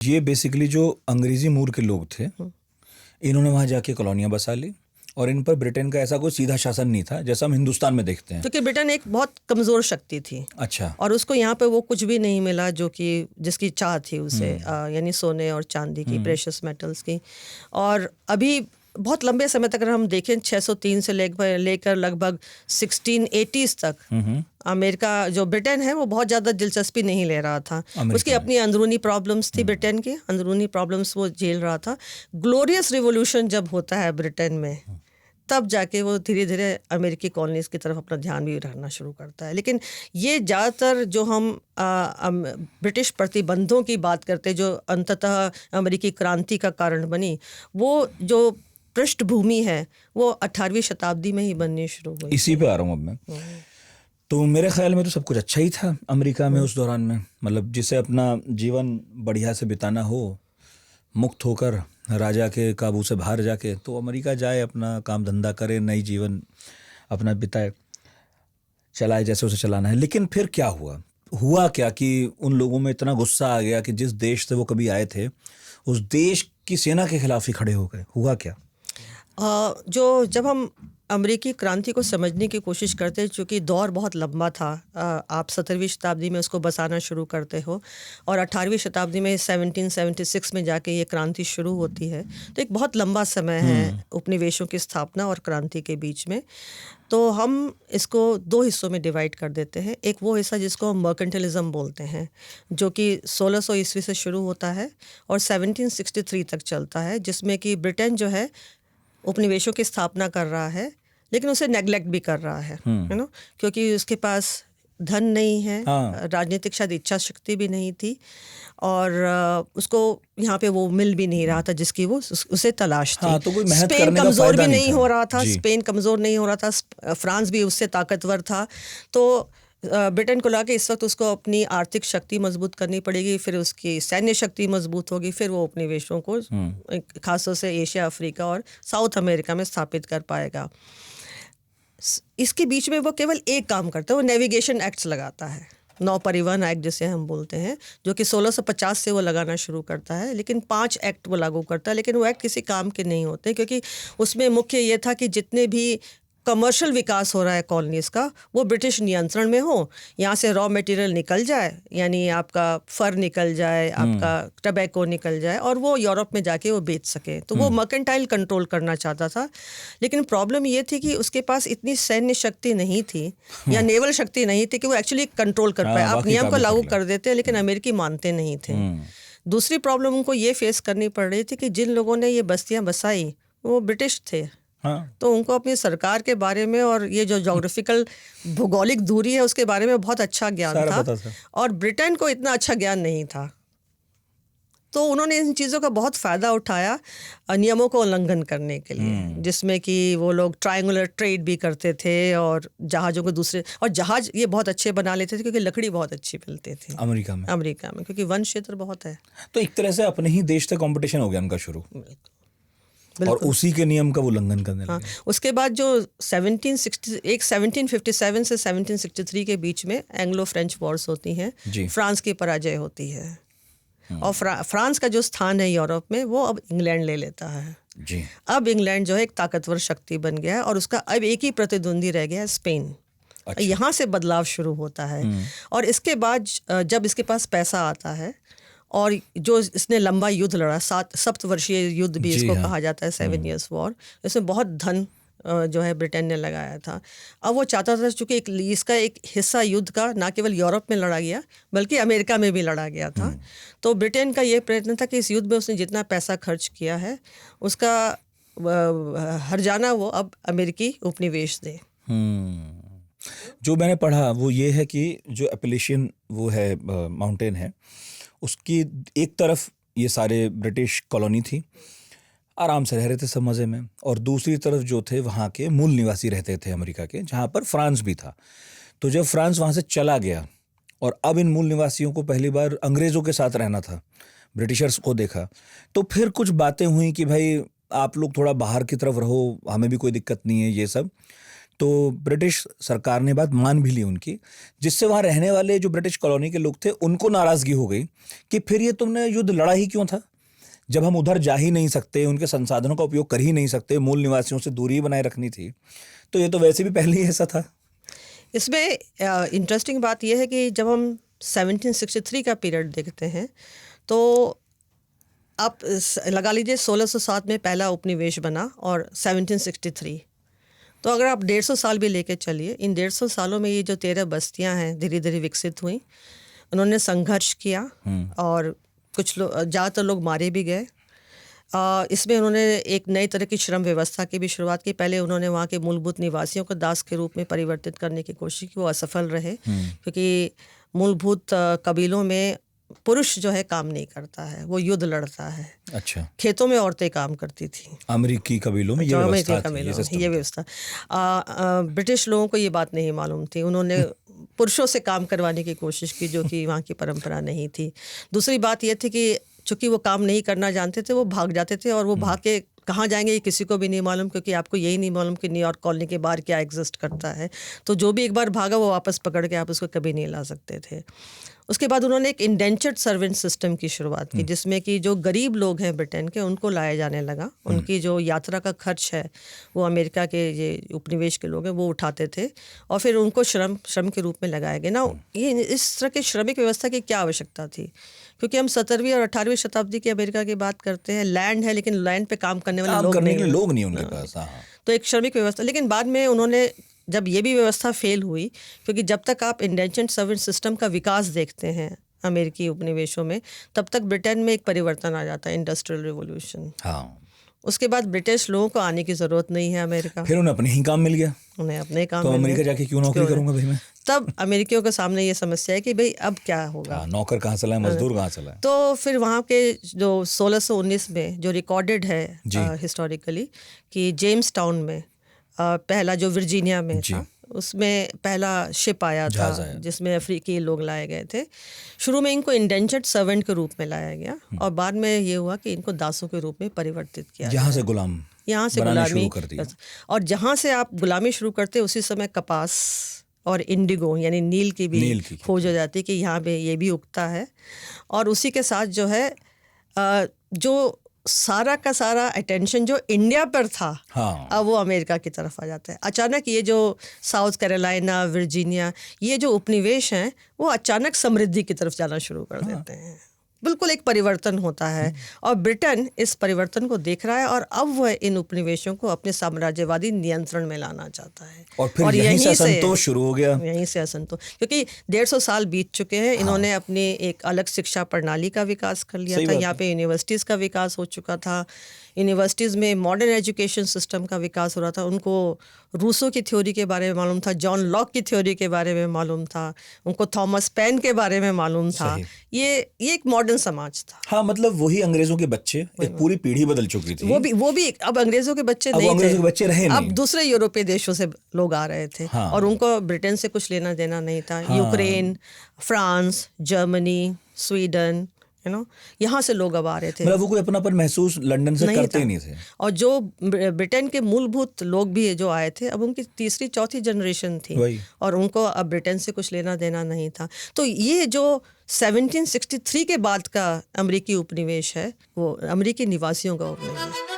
ये बेसिकली जो अंग्रेजी मूल के लोग थे, इन्होंने वहाँ जाके कॉलोनियाँ बसा ली और इन पर ब्रिटेन का ऐसा कोई सीधा शासन नहीं था जैसा हम हिंदुस्तान में देखते हैं। क्योंकि ब्रिटेन एक बहुत कमज़ोर शक्ति थी। अच्छा। और उसको यहाँ पे वो कुछ भी नहीं मिला जो कि जिसकी चाह थी उसे, यानी सोने और चांदी की, प्रेशियस मेटल्स की। और अभी बहुत लंबे समय तक अगर हम देखें 603 से लेकर लगभग 1680s तक अमेरिका, जो ब्रिटेन है, वो बहुत ज़्यादा दिलचस्पी नहीं ले रहा था। उसकी अपनी अंदरूनी प्रॉब्लम्स थी, ब्रिटेन की अंदरूनी प्रॉब्लम्स वो झेल रहा था। ग्लोरियस रिवॉल्यूशन जब होता है ब्रिटेन में, तब जाके वो धीरे धीरे अमेरिकी कॉलोनीज की तरफ अपना ध्यान भी रखना शुरू करता है। लेकिन ये ज़्यादातर जो हम ब्रिटिश प्रतिबंधों की बात करते, जो अंततः अमेरिकी क्रांति का कारण बनी, वो जो पृष्ठभूमि है वो 18वीं शताब्दी में ही बननी शुरू हुई। इसी पे आ रहा हूँ अब मैं। तो मेरे ख्याल में तो सब कुछ अच्छा ही था अमेरिका में उस दौरान में। मतलब जिसे अपना जीवन बढ़िया से बिताना हो, मुक्त होकर राजा के काबू से बाहर जाके, तो अमेरिका जाए, अपना काम धंधा करे, नई जीवन अपना बिताए, चलाए जैसे उसे चलाना है। लेकिन फिर क्या हुआ क्या कि उन लोगों में इतना गुस्सा आ गया कि जिस देश से वो कभी आए थे उस देश की सेना के खिलाफ ही खड़े हो गए। हुआ क्या? जब हम अमेरिकी क्रांति को समझने की कोशिश करते हैं, चूँकि दौर बहुत लंबा था, आप 17वीं शताब्दी में उसको बसाना शुरू करते हो और 18वीं शताब्दी में 1776 में जाके ये क्रांति शुरू होती है, तो एक बहुत लंबा समय है उपनिवेशों की स्थापना और क्रांति के बीच में। तो हम इसको दो हिस्सों में डिवाइड कर देते हैं। एक वो हिस्सा जिसको हम मर्केंटलिज्म बोलते हैं, जो कि 1600 ईस्वी से शुरू होता है और 1763 तक चलता है, जिसमें कि ब्रिटेन जो है उपनिवेशों की स्थापना कर रहा है, लेकिन उसे नेग्लेक्ट भी कर रहा है, क्योंकि उसके पास धन नहीं है, राजनीतिक शायद इच्छा शक्ति भी नहीं थी, और उसको यहाँ पे वो मिल भी नहीं रहा था जिसकी वो उसे तलाश थी। तो कोई मेहनत स्पेन करने का कमज़ोर फायदा भी नहीं नहीं था। हो रहा था, स्पेन कमज़ोर नहीं हो रहा था, फ्रांस भी उससे ताकतवर था। तो ब्रिटेन को लगा कि इस वक्त उसको अपनी आर्थिक शक्ति मजबूत करनी पड़ेगी, फिर उसकी सैन्य शक्ति मजबूत होगी, फिर वो उपनिवेशों को खासतौर से एशिया, अफ्रीका और साउथ अमेरिका में स्थापित कर पाएगा। इसके बीच में वो केवल एक काम करता है, वो नेविगेशन एक्ट्स लगाता है, नौ परिवहन एक्ट जिसे हम बोलते हैं, जो कि 1650 से वो लगाना शुरू करता है। लेकिन 5 एक्ट वो लागू करता है, लेकिन वो एक्ट किसी काम के नहीं होते, क्योंकि उसमें मुख्य ये था कि जितने भी कमर्शियल विकास हो रहा है कॉलोनीज का, वो ब्रिटिश नियंत्रण में हो। यहाँ से रॉ मटेरियल निकल जाए, यानी आपका फर निकल जाए, आपका टबैको निकल जाए, और वो यूरोप में जाके वो बेच सके। तो वो मर्केंटाइल कंट्रोल करना चाहता था। लेकिन प्रॉब्लम ये थी कि उसके पास इतनी सैन्य शक्ति नहीं थी या नेवल शक्ति नहीं थी कि वो एक्चुअली कंट्रोल कर पाए। आप नियम को लागू कर देते, लेकिन अमेरिकी मानते नहीं थे। दूसरी प्रॉब्लम उनको ये फेस करनी पड़ रही थी कि जिन लोगों ने ये बस्तियां बसाई वो ब्रिटिश थे। तो उनको अपनी सरकार के बारे में और ये जो ज्योग्राफिकल भौगोलिक दूरी है उसके बारे में बहुत अच्छा ज्ञान था, और ब्रिटेन को इतना अच्छा ज्ञान नहीं था। तो उन्होंने इन चीज़ों का बहुत फ़ायदा उठाया नियमों को उल्लंघन करने के लिए, जिसमें कि वो लोग ट्रायंगुलर ट्रेड भी करते थे और जहाज़ों को दूसरे, और जहाज़ ये बहुत अच्छे बना लेते थे क्योंकि लकड़ी बहुत अच्छी मिलती थी अमेरिका में, क्योंकि वन क्षेत्र बहुत है। तो एक तरह से अपने ही देश से कंपटीशन हो गया उनका शुरू, और उसी के नियम का उल्लंघन करने लगे। उसके बाद जो 1757 से 1763 के बीच में एंग्लो फ्रेंच वॉर्स होती हैं, फ्रांस की पराजय होती है, और फ्रांस का जो स्थान है यूरोप में वो अब इंग्लैंड ले लेता है। अब इंग्लैंड जो है एक ताकतवर शक्ति बन गया है, और उसका अब एक ही प्रतिद्वंदी रह गया है, स्पेन। यहाँ से बदलाव शुरू होता है। और इसके बाद जब इसके पास पैसा आता है, और जो इसने लंबा युद्ध लड़ा, 7 सप्तवर्षीय युद्ध भी इसको कहा जाता है, 7 years वॉर, इसमें बहुत धन जो है ब्रिटेन ने लगाया था। अब वो चाहता था, चूँकि इसका एक हिस्सा युद्ध का ना केवल यूरोप में लड़ा गया बल्कि अमेरिका में भी लड़ा गया था। तो ब्रिटेन का ये प्रयत्न था कि इस युद्ध में उसने जितना पैसा खर्च किया है उसका हर्जाना वो अब अमेरिकी उपनिवेश दे। जो मैंने पढ़ा वो ये है कि जो एपेलेशियन वो है माउंटेन है, उसकी एक तरफ ये सारे ब्रिटिश कॉलोनी थी, आराम से रह रहे थे सब मज़े में, और दूसरी तरफ जो थे वहाँ के मूल निवासी रहते थे अमेरिका के, जहाँ पर फ्रांस भी था। तो जब फ्रांस वहाँ से चला गया और अब इन मूल निवासियों को पहली बार अंग्रेज़ों के साथ रहना था, ब्रिटिशर्स को देखा, तो फिर कुछ बातें हुई कि भाई आप लोग थोड़ा बाहर की तरफ रहो, हमें भी कोई दिक्कत नहीं है, ये सब। तो ब्रिटिश सरकार ने बात मान भी ली उनकी, जिससे वहाँ रहने वाले जो ब्रिटिश कॉलोनी के लोग थे उनको नाराज़गी हो गई कि फिर ये तुमने युद्ध लड़ा ही क्यों था, जब हम उधर जा ही नहीं सकते, उनके संसाधनों का उपयोग कर ही नहीं सकते, मूल निवासियों से दूरी बनाए रखनी थी, तो ये तो वैसे भी पहले ही ऐसा था। इसमें इंटरेस्टिंग बात यह है कि जब हम 1763 का पीरियड देखते हैं तो आप लगा लीजिए 1607 में पहला उपनिवेश बना और 1763, तो अगर आप 150 साल भी लेके चलिए, इन 150 सालों में ये जो 13 बस्तियां हैं धीरे धीरे विकसित हुई, उन्होंने संघर्ष किया और कुछ लोग, ज़्यादातर लोग मारे भी गए। इसमें उन्होंने एक नई तरह की श्रम व्यवस्था की भी शुरुआत की। पहले उन्होंने वहाँ के मूलभूत निवासियों को दास के रूप में परिवर्तित करने की कोशिश की, वो असफल रहे क्योंकि मूलभूत कबीलों में पुरुष जो है काम नहीं करता है, वो युद्ध लड़ता है। अच्छा। खेतों में औरतें काम करती थी अमेरिकी कबीलों में ये व्यवस्था ब्रिटिश लोगों को ये बात नहीं मालूम थी, उन्होंने पुरुषों से काम करवाने की कोशिश की जो कि वहाँ की परंपरा नहीं थी। दूसरी बात ये थी कि चूंकि वो काम नहीं करना जानते थे, वो भाग जाते थे और वो भाग के कहाँ जाएंगे ये किसी को भी नहीं मालूम, क्योंकि आपको यही नहीं मालूम कि न्यूयॉर्क कॉलोनी के बाहर क्या एग्जिस्ट करता है। तो जो भी एक बार भागा वो वापस पकड़ के आप उसको कभी नहीं ला सकते थे। उसके बाद उन्होंने एक इंडेंचर्ड सर्वेंट सिस्टम की शुरुआत की, जिसमें कि जो गरीब लोग हैं ब्रिटेन के उनको लाया जाने लगा। उनकी जो यात्रा का खर्च है वो अमेरिका के ये उपनिवेश के लोग हैं वो उठाते थे और फिर उनको श्रम के रूप में लगाया गया ना। ये इस तरह की श्रमिक व्यवस्था की क्या आवश्यकता थी, क्योंकि हम 17वीं और 18वीं शताब्दी की अमेरिका की बात करते हैं, लैंड है लेकिन लैंड पे काम करने वाले लोग नहीं उनके पास। तो एक श्रमिक व्यवस्था। लेकिन बाद में उन्होंने जब ये भी व्यवस्था फेल हुई, क्योंकि जब तक आप इंडेंचर्ड सर्वेंट सिस्टम का विकास देखते हैं अमेरिकी उपनिवेशों में, तब तक ब्रिटेन में एक परिवर्तन आ जाता है, इंडस्ट्रियल रिवॉल्यूशन। उसके बाद ब्रिटिश लोगों को आने की जरूरत नहीं है अमेरिका, फिर उन्हें अपने ही काम मिल गया, उन्हें अपने काम तो अमेरिका जाके क्यों नौकरी करूंगा भाई मैं। तब अमेरिकियों के सामने ये समस्या है कि भाई अब क्या होगा, नौकर कहाँ चला है, मजदूर कहाँ चला है। तो फिर वहाँ के जो 1619 में जो रिकॉर्डेड है हिस्टोरिकली कि जेम्स टाउन में पहला जो वर्जीनिया में था, उसमें पहला शिप आया था जिसमें अफ्रीकी लोग लाए गए थे। शुरू में इनको इंडेंचर्ड सर्वेंट के रूप में लाया गया और बाद में ये हुआ कि इनको दासों के रूप में परिवर्तित किया, यहाँ से गुलामी कर दी। और जहाँ से आप गुलामी शुरू करते उसी समय कपास और इंडिगो यानी नील की भी खोज हो जाती कि यहाँ पे ये भी उगता है। और उसी के साथ जो है जो सारा का सारा अटेंशन जो इंडिया पर था, अब वो अमेरिका की तरफ आ जाता है। अचानक ये जो साउथ कैरोलिना, वर्जीनिया, ये जो उपनिवेश हैं वो अचानक समृद्धि की तरफ जाना शुरू कर देते हैं। बिल्कुल एक परिवर्तन होता है और ब्रिटेन इस परिवर्तन को देख रहा है और अब वह इन उपनिवेशों को अपने साम्राज्यवादी नियंत्रण में लाना चाहता है। और फिर यहीं से असंतोष शुरू हो गया, यहीं से असंतोष, क्योंकि 150 साल बीत चुके हैं। इन्होंने अपनी एक अलग शिक्षा प्रणाली का विकास कर लिया था, यहाँ पे यूनिवर्सिटीज़ का विकास हो चुका था, यूनिवर्सिटीज़ में मॉडर्न एजुकेशन सिस्टम का विकास हो रहा था। उनको रूसो की थ्योरी के बारे में मालूम था, जॉन लॉक की थ्योरी के बारे में मालूम था, उनको थॉमस पेन के बारे में मालूम था। ये एक मॉडर्न समाज था। हाँ, मतलब वही अंग्रेजों के बच्चे, एक पूरी पीढ़ी बदल चुकी थी। वो भी अब अंग्रेजों के बच्चे नहीं थे, बच्चे रहे नहीं। अब दूसरे यूरोपीय देशों से लोग आ रहे थे और उनको ब्रिटेन से कुछ लेना देना नहीं था। यूक्रेन, फ्रांस, जर्मनी, स्वीडन, यहाँ से लोग अब आ रहे थे। मतलब वो कोई अपनापन महसूस लंदन से करते ही नहीं थे। और जो ब्रिटेन के मूलभूत लोग भी जो आए थे, अब उनकी तीसरी चौथी जनरेशन थी और उनको अब ब्रिटेन से कुछ लेना देना नहीं था। तो ये जो 1763 के बाद का अमेरिकी उपनिवेश है वो अमेरिकी निवासियों का उपनिवेश।